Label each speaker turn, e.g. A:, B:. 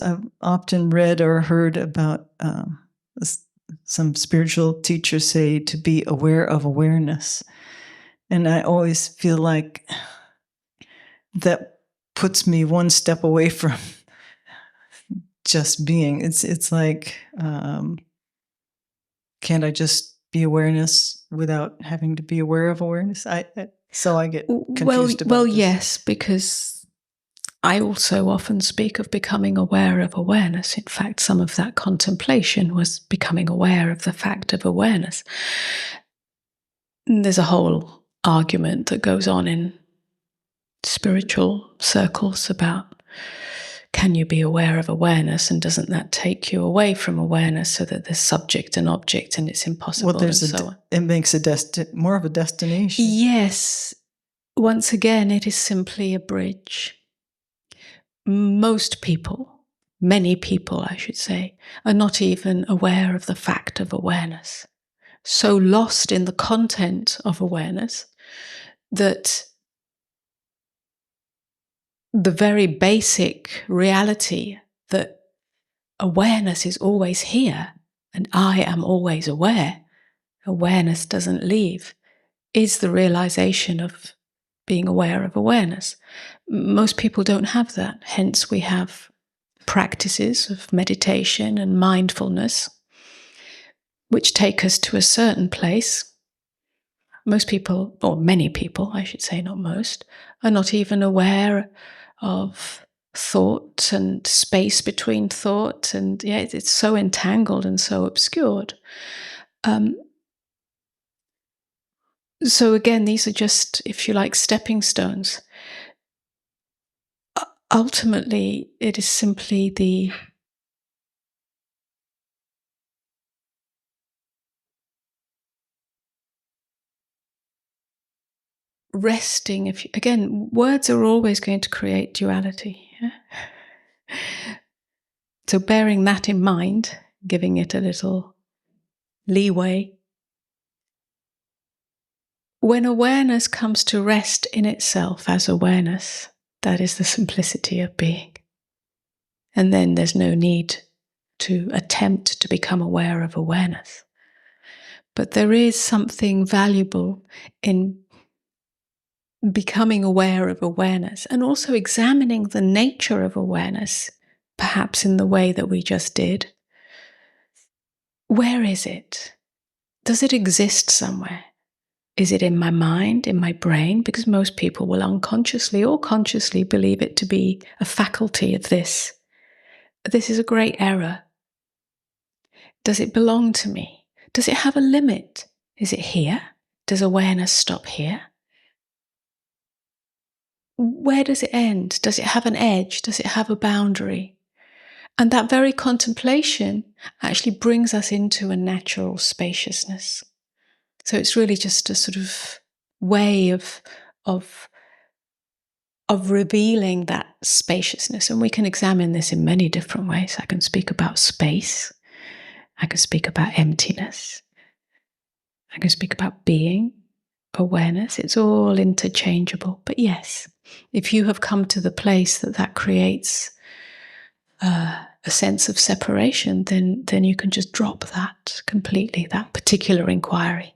A: I've often read or heard about some spiritual teachers say to be aware of awareness. And I always feel like that puts me one step away from just being. It's like, can't I just be awareness without having to be aware of awareness? So I get confused about this.
B: Yes, because I also often speak of becoming aware of awareness. In fact, some of that contemplation was becoming aware of the fact of awareness. And there's a whole argument that goes on in spiritual circles about, can you be aware of awareness, and doesn't that take you away from awareness so that there's subject and object and it's impossible,
A: and so on? It makes more of a destination.
B: Yes. Once again, it is simply a bridge. Most people, many people I should say, are not even aware of the fact of awareness. So lost in the content of awareness that the very basic reality that awareness is always here and I am always aware, awareness doesn't leave, is the realization of being aware of awareness. Most people don't have that. Hence we have practices of meditation and mindfulness which take us to a certain place. Most people, or many people, I should say, not most, are not even aware of thought and space between thought, and it's so entangled and so obscured. So again, these are just, if you like, stepping stones. Ultimately, it is simply the resting. Again, words are always going to create duality. Yeah? So bearing that in mind, giving it a little leeway, when awareness comes to rest in itself as awareness, that is the simplicity of being. And then there's no need to attempt to become aware of awareness. But there is something valuable in becoming aware of awareness and also examining the nature of awareness, perhaps in the way that we just did. Where is it? Does it exist somewhere? Is it in my mind, in my brain? Because most people will unconsciously or consciously believe it to be a faculty of this. This is a great error. Does it belong to me? Does it have a limit? Is it here? Does awareness stop here? Where does it end? Does it have an edge? Does it have a boundary? And that very contemplation actually brings us into a natural spaciousness. So it's really just a sort of way of revealing that spaciousness. And we can examine this in many different ways. I can speak about space. I can speak about emptiness. I can speak about being, awareness. It's all interchangeable. But yes, if you have come to the place that creates a sense of separation, then you can just drop that completely, that particular inquiry.